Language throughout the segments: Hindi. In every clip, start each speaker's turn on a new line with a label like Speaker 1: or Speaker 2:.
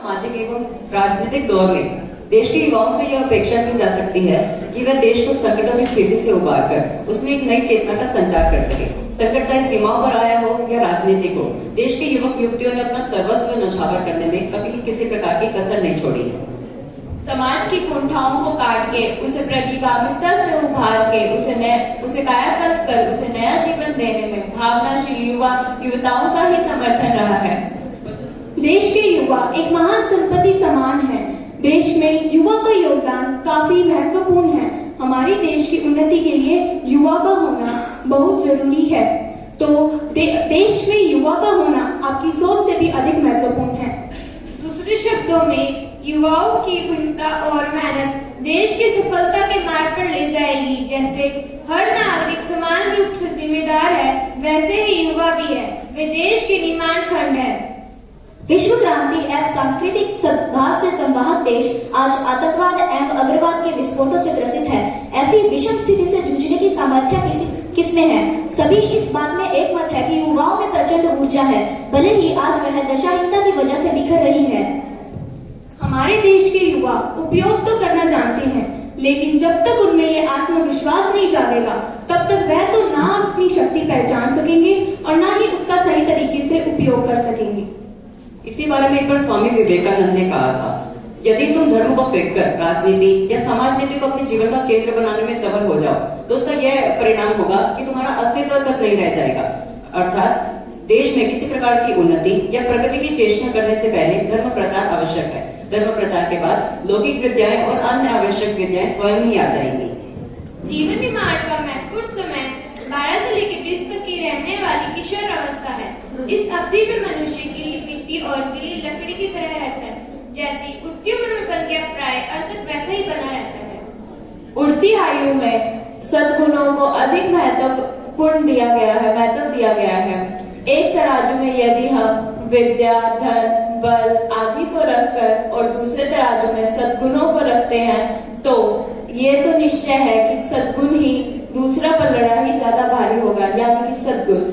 Speaker 1: सामाजिक एवं राजनीतिक दौर में देश के युवाओं से यह अपेक्षा की जा सकती है कि वह देश को संकटों की स्थिति से उबार कर उसमें एक नई चेतना का संचार कर सके। संकट चाहे सीमाओं पर आया हो या राजनीतिक हो, देश के युवक युवतियों ने अपना सर्वस्व न्यौछावर करने में कभी किसी प्रकार की कसर नहीं छोड़ी है।
Speaker 2: समाज की कुंठाओं को काट के, उसे प्रतिगामिता से उभार के, उसे कायाकल्प कर उसे नया जीवन देने में भावनाशील युवा युवताओं का ही समर्थन रहा है।
Speaker 3: देश के युवा एक महान संपत्ति समान है। देश में युवा का योगदान काफी महत्वपूर्ण है। हमारे देश की उन्नति के लिए युवा का होना बहुत जरूरी है। तो देश में युवा का होना आपकी सोच से भी अधिक महत्वपूर्ण है।
Speaker 2: दूसरे शब्दों में, युवाओं की क्षमता और मेहनत देश की सफलता के मार्ग पर ले जाएगी। जैसे हर नागरिक समान रूप से जिम्मेदार है, वैसे ही युवा भी है। वे देश के निर्माण खंड है।
Speaker 3: विश्व क्रांति एवं सांस्कृतिक सद्भाव से संवाहक देश आज आतंकवाद एवं अग्रवाद के विस्फोटों से ग्रसित है। ऐसी विषम स्थिति से जूझने की सामर्थ्य किसमें है? सभी इस बात में एकमत है कि युवाओं में प्रचंड ऊर्जा है, भले ही आज वह दशाहीनता की वजह से बिखर रही है। हमारे देश के युवा उपयोग तो करना जानते हैं, लेकिन जब तक उनमें ये आत्मविश्वास नहीं जागेगा, तब तक वह तो ना अपनी शक्ति पहचान सकेंगे और ना ही उसका सही तरीके से उपयोग कर सकेंगे।
Speaker 1: इसी बारे में एक बार स्वामी विवेकानंद ने कहा था, यदि तुम धर्म को फेंककर राजनीति या समाज नीति को अपने जीवन का केंद्र बनाने में सफल हो जाओ, तो उसका यह परिणाम होगा कि तुम्हारा अस्तित्व तक नहीं रह जाएगा। अर्थात देश में किसी प्रकार की उन्नति या प्रगति की चेष्टा करने से पहले धर्म प्रचार आवश्यक है। धर्म प्रचार के बाद लौकिक विद्याएं और अन्य आवश्यक विद्याएं स्वयं ही आ जाएंगी।
Speaker 2: जीवन निर्माण का महत्वपूर्ण समय 12 से लेकर 20 तक की रहने वाली किशोर अवस्था है। इस अवधि में मनुष्य गीली मिट्टी और गीली लकड़ी की तरह रहता है। जैसी उड़ती उम्र में बन गया प्राय अंत तक वैसा ही बना रहता है।
Speaker 4: उड़ती आयु में सद्गुणों को अधिक महत्व दिया गया है। एक तराजू में यदि हम विद्या, धन, बल आदि को रखकर और दूसरे तराजू में सद्गुणों को रखते हैं, तो ये तो निश्चय है कि सद्गुण ही दूसरा पलड़ा ही ज्यादा भारी होगा, यानी कि सद्गुण।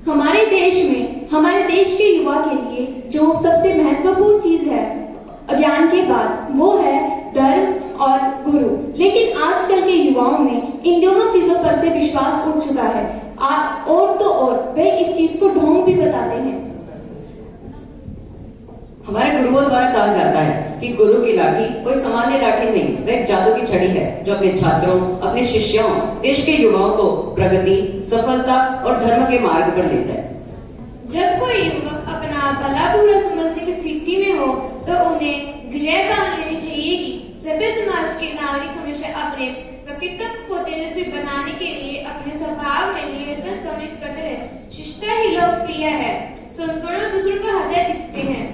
Speaker 3: हमारे देश के युवा के लिए जो सबसे महत्वपूर्ण चीज है ज्ञान के बाद, वो है धर्म और गुरु। लेकिन आजकल के युवाओं में इन दोनों चीजों पर से विश्वास उठ चुका है। और तो और वे इस चीज को ढोंग भी बताते हैं।
Speaker 1: हमारे गुरुओं द्वारा कहा जाता है कि गुरु की लाठी कोई सामान्य लाठी नहीं, वह एक जादू की छड़ी है जो अपने छात्रों, अपने शिष्यों, देश के युवाओं को प्रगति, सफलता और धर्म के मार्ग पर ले जाए।
Speaker 2: जब कोई युवक अपना भला बुरा समझने की स्थिति में हो, तो उन्हें गृह बांध लेनी चाहिए कि सभ्य समाज के नागरिक हमेशा अपने व्यक्तित्व को तेजस्वी बनाने के लिए अपने स्वभाव में निरंतर सम्मिलित करते हैं। शिष्टता ही लोकप्रिय है। सद्गुण दूसरों का हृदय जीतते हैं।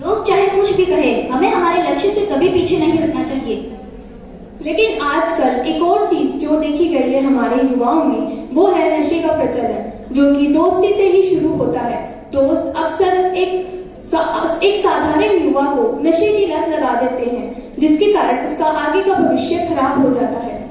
Speaker 3: लोग चाहे कुछ भी करें, हमें हमारे लक्ष्य से कभी पीछे नहीं हटना चाहिए।
Speaker 4: लेकिन आजकल एक और चीज जो देखी गई है हमारे युवाओं में, वो है नशे का प्रचलन, जो कि दोस्ती से ही शुरू होता है। दोस्त अक्सर एक साधारण युवा को नशे की लत लगा देते हैं, जिसके कारण उसका आगे का भविष्य खराब हो जाता है।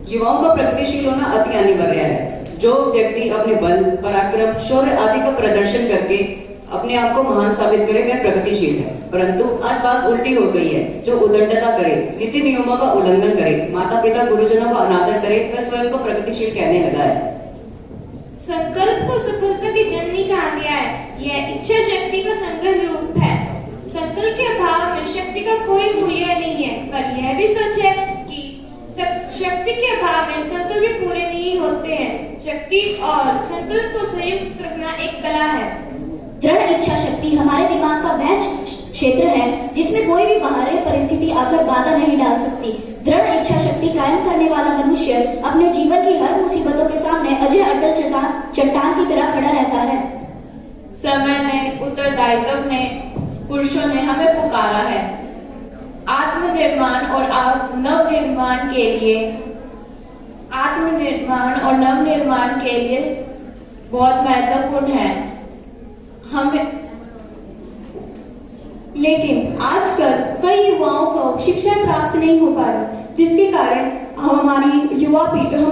Speaker 1: युवाओं का प्रगतिशील होना अति अनिवार्य है। जो व्यक्ति अपने बल, पराक्रम, शौर्य आदि का प्रदर्शन करके अपने आप को महान साबित करे, वह प्रगतिशील है। परंतु आज बात उल्टी हो गई है। जो उद्दंडता करे, नीति नियमों का उल्लंघन करे, माता पिता गुरुजनों का अनादर करे, वह स्वयं को प्रगतिशील कहने लगा है।
Speaker 2: संकल्प को सफलता की जननी कहा गया है। यह इच्छा शक्ति का संगम रूप है। संकल्प के अभाव में शक्ति का कोई मूल्य नहीं है। पर यह भी सच है कि शक्ति के अभाव में संकल्प भी पूरे नहीं होते हैं। शक्ति और संकल्प को संयुक्त रखना एक कला है।
Speaker 3: दृढ़ इच्छा शक्ति हमारे दिमाग का वह क्षेत्र है जिसमें कोई भी बाहरी परिस्थिति आकर बाधा नहीं डाल सकती। दृढ़ इच्छा शक्ति कायम करने वाला मनुष्य अपने जीवन की हर मुसीबतों के सामने अजय अटल चट्टान की तरह खड़ा रहता है।
Speaker 4: समय ने, उत्तरदायित्व ने, पुरुषों ने हमें पुकारा है। आत्मनिर्माण और नवनिर्माण के लिए बहुत महत्वपूर्ण है।
Speaker 3: लेकिन आजकल कई युवाओं को शिक्षा प्राप्त नहीं हो पा रही, जिसके कारण हमारी युवा पीढ़ी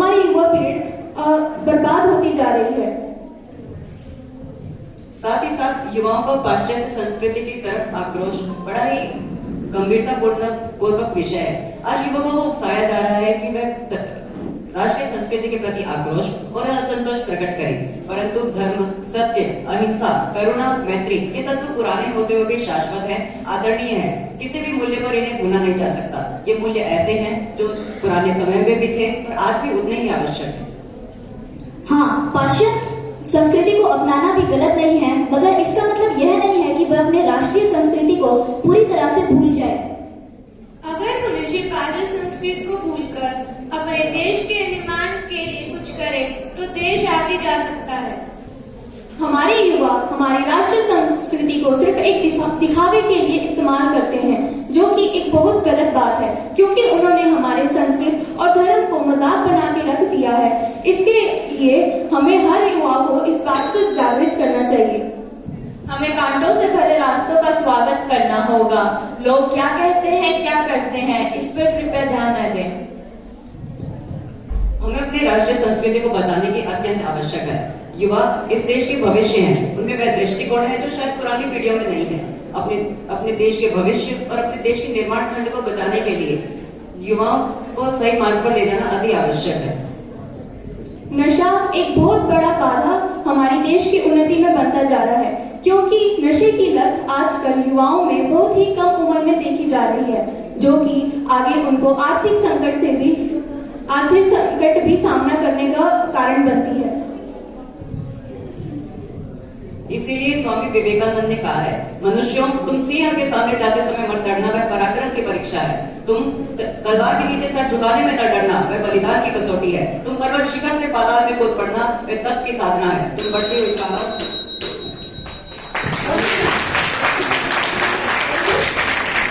Speaker 3: बर्बाद होती जा रही है।
Speaker 1: साथ ही साथ युवाओं का पाश्चात्य संस्कृति की तरफ आक्रोश बड़ा ही गंभीरता पूर्वक विषय है। आज युवकों को उकसाया जा रहा है कि वह राष्ट्रीय संस्कृति के प्रति आक्रोश और असंतोष प्रकट करें, परंतु धर्म, सत्य, अहिंसा, करुणा, मैत्री ये तत्व पुराने होते हुए भी शाश्वत है, आदरणीय है। किसी भी मूल्य पर इन्हें भूला नहीं जा सकता। ये मूल्य ऐसे हैं जो पुराने समय में भी थे और आज भी उतने ही आवश्यक है।
Speaker 3: हाँ, पाश्चात्य संस्कृति को अपनाना भी गलत नहीं है, मगर इसका मतलब यह नहीं है कि वह अपने राष्ट्रीय संस्कृति को पूरी तरह से भूल जाए।
Speaker 2: अगर मनुष्य पाश्चात्य संस्कृति को भूलकर अपने देश के निर्माण के लिए कुछ करे तो देश आगे जा सकता है।
Speaker 4: हमारे युवा हमारी राष्ट्रीय संस्कृति को सिर्फ एक दिखावे के लिए इस्तेमाल करते हैं, जो कि एक बहुत गलत बात है, क्योंकि उन्होंने हमारे संस्कृति और धर्म को मजाक बना के रख दिया है। इसके लिए हमें हर युवा को इस बात को जागृत करना चाहिए। हमें कांटों से भरे रास्तों का स्वागत करना होगा। लोग क्या कहते हैं, क्या करते हैं, इस पर कृपया ध्यान न दें।
Speaker 1: हमें अपनी राष्ट्रीय संस्कृति को बचाने की अत्यंत आवश्यक है। युवा इस देश के भविष्य हैं। उनमें वह दृष्टिकोण है जो शायद पुरानी पीढ़ियों में नहीं है। अपने देश के भविष्य और अपने देश के निर्माण खंड को बचाने के लिए युवाओं को सही मार्ग पर ले जाना अति आवश्यक है।
Speaker 4: नशा एक बहुत बड़ा बाधा हमारे देश की उन्नति में बनता जा रहा है, क्योंकि नशे की लत आजकल युवाओं में बहुत ही कम उम्र में देखी जा रही है, जो कि आगे उनको आर्थिक संकट भी सामना करने का कारण बनती है।
Speaker 1: इसीलिए स्वामी विवेकानंद ने कहा है, मनुष्यों तुम सिंह के सामने जाते समय मत डरना, वह पराक्रम की परीक्षा है। तुम तलवार के नीचे सर झुकाने में न डरना, वह बलिदान की कसौटी है। तुम पर्वत शिखर से पाताल में कूद पड़ना, वह तप की साधना है। तुम बढ़ती हुई